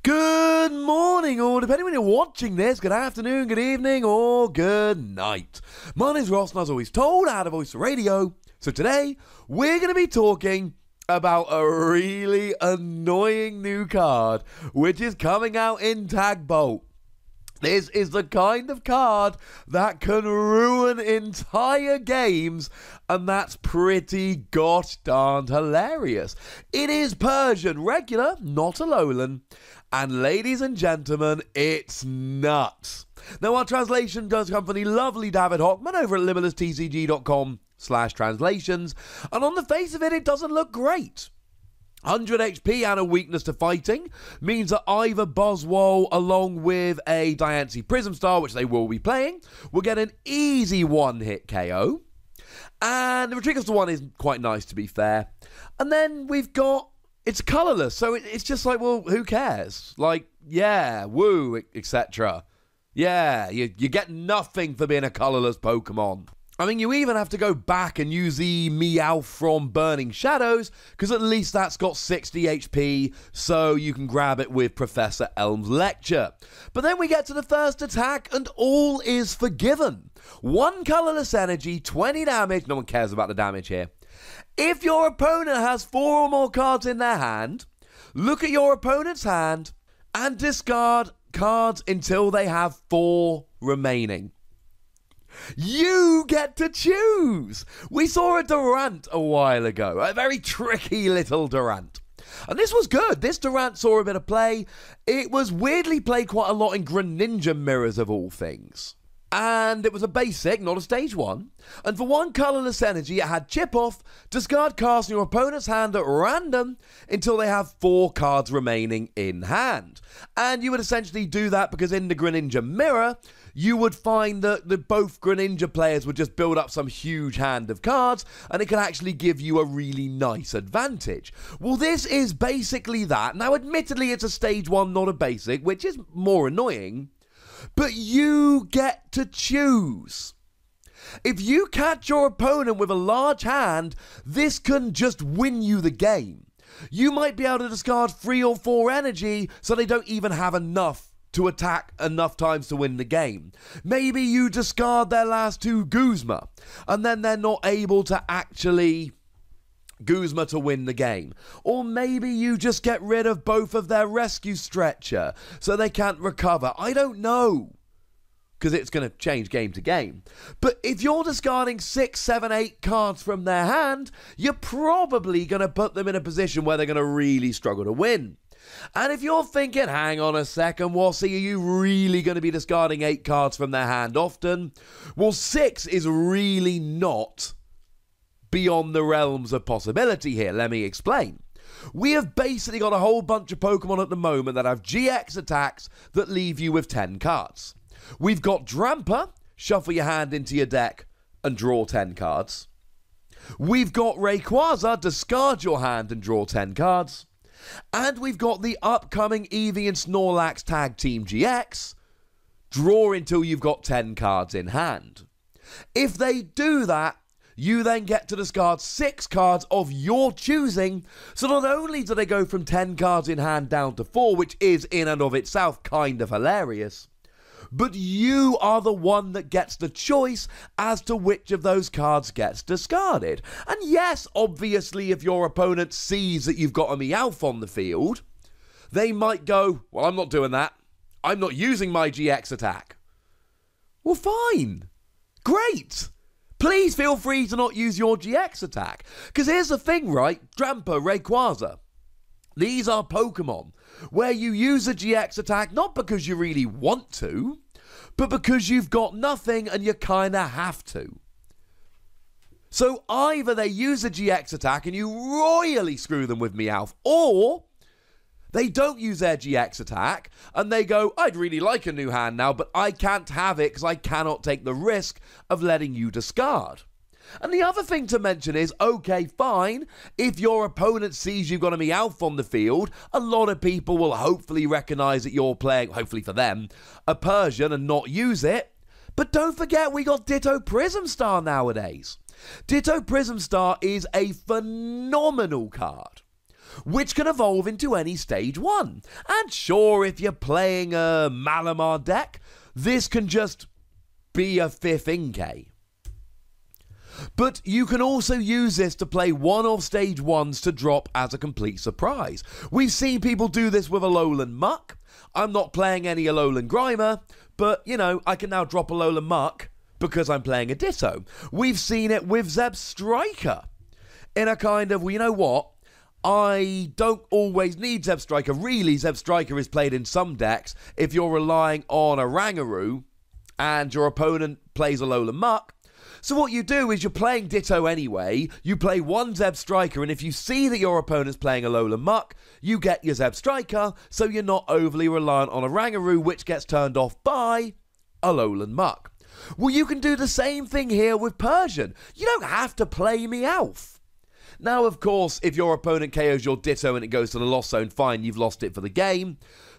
Good morning, or depending when you're watching this, good afternoon, good evening, or good night. My name's Ross, and as always told, out of Voice Radio. So today, we're going to be talking about a really annoying new card, which is coming out in Tag Bolt. This is the kind of card that can ruin entire games, and that's pretty gosh darned hilarious. It is Persian, regular, not a Alolan, and ladies and gentlemen, it's nuts. Now, our translation does come from the lovely David Hochmann over at limitlesstcg.com/translations, and on the face of it, it doesn't look great. 100 HP and a weakness to fighting means that either Boswell, along with a Diancie Prism Star, which they will be playing, will get an easy one-hit KO. And the Retreat to 1 is quite nice, to be fair. And then we've got, it's colourless, so it's just like, well, who cares? Like, yeah, woo, etc. Yeah, you get nothing for being a colourless Pokemon. I mean, you even have to go back and use the Meowth from Burning Shadows, because at least that's got 60 HP, so you can grab it with Professor Elm's Lecture. But then we get to the first attack, and all is forgiven. 1 colourless energy, 20 damage, no one cares about the damage here. If your opponent has 4 or more cards in their hand, look at your opponent's hand, and discard cards until they have 4 remaining. You get to choose. We saw a Durant a while ago, a very tricky little Durant. And this was good. This Durant saw a bit of play. It was weirdly played quite a lot in Greninja mirrors of all things. And it was a basic, not a stage 1. And for 1 colourless energy, it had Chip Off, discard cards in your opponent's hand at random until they have 4 cards remaining in hand. And you would essentially do that because in the Greninja mirror, you would find that both Greninja players would just build up some huge hand of cards, and it can actually give you a really nice advantage. Well, this is basically that. Now, admittedly, it's a stage 1, not a basic, which is more annoying. But you get to choose. If you catch your opponent with a large hand, this can just win you the game. You might be able to discard 3 or 4 energy so they don't even have enough to attack enough times to win the game. Maybe you discard their last 2 Guzma, and then they're not able to actually Guzma to win the game. Or maybe you just get rid of both of their rescue stretcher so they can't recover. I don't know, because it's going to change game to game. But if you're discarding 6, 7, 8 cards from their hand, you're probably going to put them in a position where they're going to really struggle to win. And if you're thinking, hang on a second, Wassy, are you really going to be discarding 8 cards from their hand often? Well, 6 is really not beyond the realms of possibility here. Let me explain. We have basically got a whole bunch of Pokemon at the moment that have GX attacks that leave you with 10 cards. We've got Drampa, shuffle your hand into your deck and draw 10 cards. We've got Rayquaza, discard your hand and draw 10 cards. And we've got the upcoming Eevee and Snorlax Tag Team GX, draw until you've got 10 cards in hand. If they do that, you then get to discard 6 cards of your choosing, so not only do they go from 10 cards in hand down to 4, which is in and of itself kind of hilarious, but you are the one that gets the choice as to which of those cards gets discarded. And yes, obviously, if your opponent sees that you've got a Meowth on the field, they might go, well, I'm not doing that. I'm not using my GX attack. Well, fine. Great. Please feel free to not use your GX attack. Because here's the thing, right? Drampa, Rayquaza. These are Pokemon where you use a GX attack not because you really want to, but because you've got nothing and you kind of have to. So either they use a GX attack and you royally screw them with Meowth, or they don't use their GX attack and they go, I'd really like a new hand now, but I can't have it because I cannot take the risk of letting you discard. And the other thing to mention is, okay, fine, if your opponent sees you've got a Meowth on the field, a lot of people will hopefully recognise that you're playing, hopefully for them, a Persian and not use it. But don't forget, we got Ditto Prism Star nowadays. Ditto Prism Star is a phenomenal card. which can evolve into any stage 1. And sure, if you're playing a Malamar deck, this can just be a 5th Inkay. But you can also use this to play one of stage 1s to drop as a complete surprise. We've seen people do this with Alolan Muck. I'm not playing any Alolan Grimer, but, you know, I can now drop Alolan Muck because I'm playing a Ditto. We've seen it with Zeb Striker in a kind of, well, you know what? I don't always need Zeb Striker. Really, Zeb Striker is played in some decks if you're relying on a Rangaroo and your opponent plays Alolan Muck. So what you do is you're playing Ditto anyway, you play one Zeb Striker, and if you see that your opponent's playing Alolan Muck, you get your Zeb Striker, so you're not overly reliant on a Rangaroo, which gets turned off by Alolan Muck. Well, you can do the same thing here with Persian. You don't have to play Meowth. Now, of course, if your opponent KOs your Ditto and it goes to the lost zone, fine, you've lost it for the game,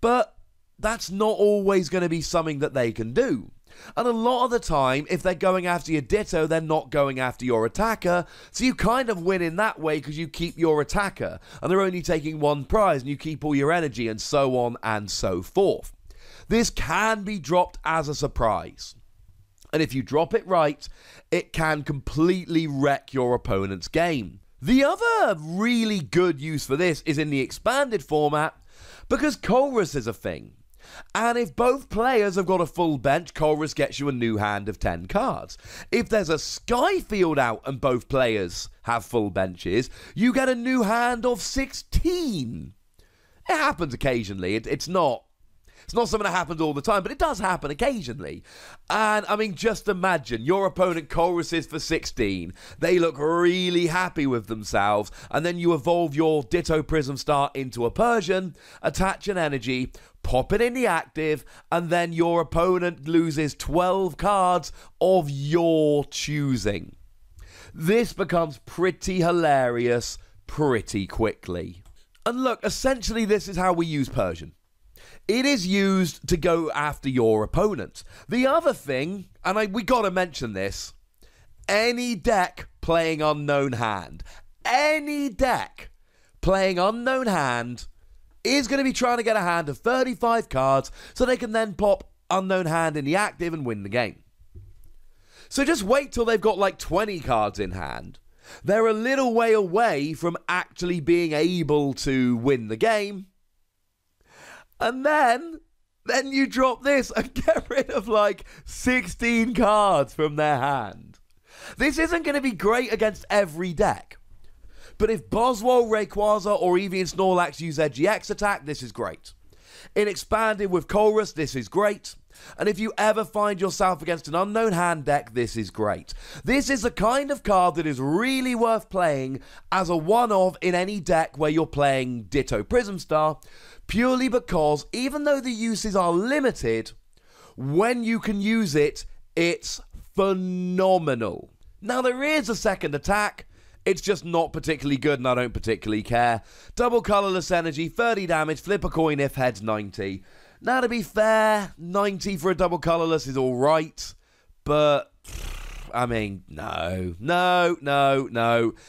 but that's not always going to be something that they can do. And a lot of the time, if they're going after your Ditto, they're not going after your attacker, so you kind of win in that way because you keep your attacker, and they're only taking one prize, and you keep all your energy, and so on and so forth. This can be dropped as a surprise, and if you drop it right, it can completely wreck your opponent's game. The other really good use for this is in the expanded format, because Chorus is a thing. And if both players have got a full bench, Chorus gets you a new hand of 10 cards. If there's a Skyfield out and both players have full benches, you get a new hand of 16. It happens occasionally. It's not something that happens all the time, but it does happen occasionally. And, I mean, just imagine your opponent choruses for 16. They look really happy with themselves, and then you evolve your Ditto Prism Star into a Persian, attach an energy, pop it in the active, and then your opponent loses 12 cards of your choosing. This becomes pretty hilarious pretty quickly. And look, essentially this is how we use Persian. It is used to go after your opponent. The other thing, and we gotta mention this, any deck playing Unknown Hand, any deck playing Unknown Hand is going to be trying to get a hand of 35 cards so they can then pop Unknown Hand in the active and win the game. So just wait till they've got like 20 cards in hand. They're a little way away from actually being able to win the game. And then you drop this and get rid of like 16 cards from their hand. This isn't going to be great against every deck. But if Boswell, Rayquaza, or even Snorlax use their GX attack, this is great. In Expanded with Chorus, this is great. And if you ever find yourself against an Unknown Hand deck, this is great. This is the kind of card that is really worth playing as a one-of in any deck where you're playing Ditto Prism Star, purely because even though the uses are limited, when you can use it, it's phenomenal. Now there is a second attack. It's just not particularly good and I don't particularly care. Double colourless energy, 30 damage, flip a coin if heads 90. Now to be fair, 90 for a double colourless is alright, but I mean, no.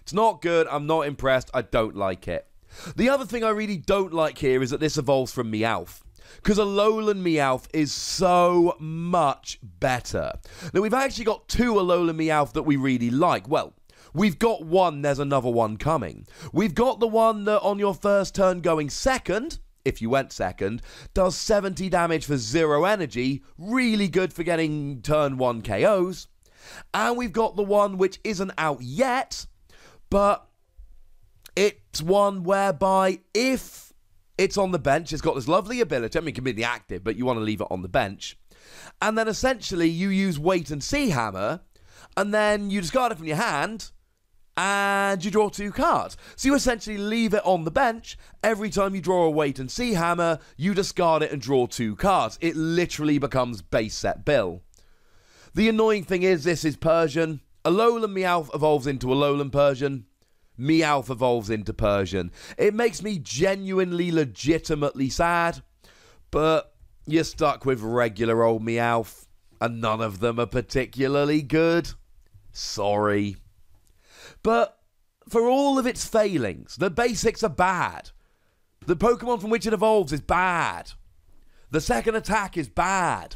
It's not good, I'm not impressed, I don't like it. The other thing I really don't like here is that this evolves from Meowth, because Alolan Meowth is so much better. Now we've actually got two Alolan Meowth that we really like. Well, we've got one, there's another one coming. We've got the one that on your first turn going second, if you went second, does 70 damage for 0 energy, really good for getting turn 1 KOs. And we've got the one which isn't out yet, but it's one whereby if it's on the bench, it's got this lovely ability, I mean it can be the active, but you want to leave it on the bench. And then essentially you use Wait and See Hammer, and then you discard it from your hand, and you draw 2 cards. So you essentially leave it on the bench. Every time you draw a Wait and See Hammer, you discard it and draw 2 cards. It literally becomes base set Bill. The annoying thing is, this is Persian. Alolan Meowth evolves into Alolan Persian. Meowth evolves into Persian. It makes me genuinely, legitimately sad, but you're stuck with regular old Meowth, and none of them are particularly good. Sorry. But for all of its failings, the basics are bad. The Pokemon from which it evolves is bad. The second attack is bad.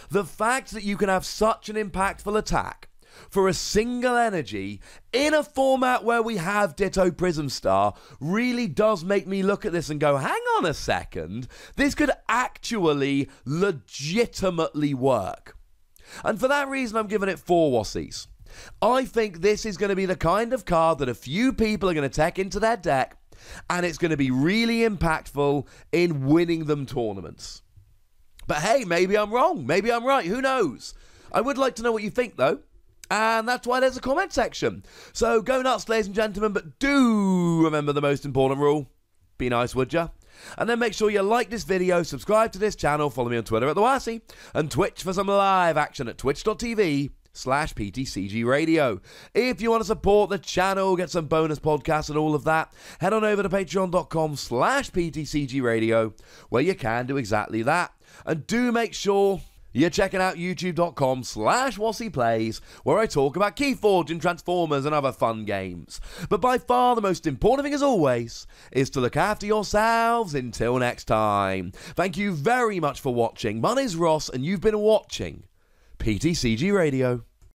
The fact that you can have such an impactful attack for a single energy in a format where we have Ditto Prism Star really does make me look at this and go, hang on a second, this could actually legitimately work. And for that reason, I'm giving it 4 Wassies. I think this is going to be the kind of card that a few people are going to take into their deck, and it's going to be really impactful in winning them tournaments. But hey, maybe I'm wrong. Maybe I'm right. Who knows? I would like to know what you think, though. And that's why there's a comment section. So go nuts, ladies and gentlemen, but do remember the most important rule. Be nice, would ya? And then make sure you like this video, subscribe to this channel, follow me on Twitter at The Wassie, and Twitch for some live action at twitch.tv/PTCGRadio. If you want to support the channel, get some bonus podcasts and all of that, head on over to patreon.com/PTCGRadio, where you can do exactly that. And do make sure you're checking out youtube.com/WassiePlays, where I talk about Keyforge and Transformers and other fun games. But by far the most important thing, as always, is to look after yourselves until next time. Thank you very much for watching. My name's Ross, and you've been watching PTCG Radio.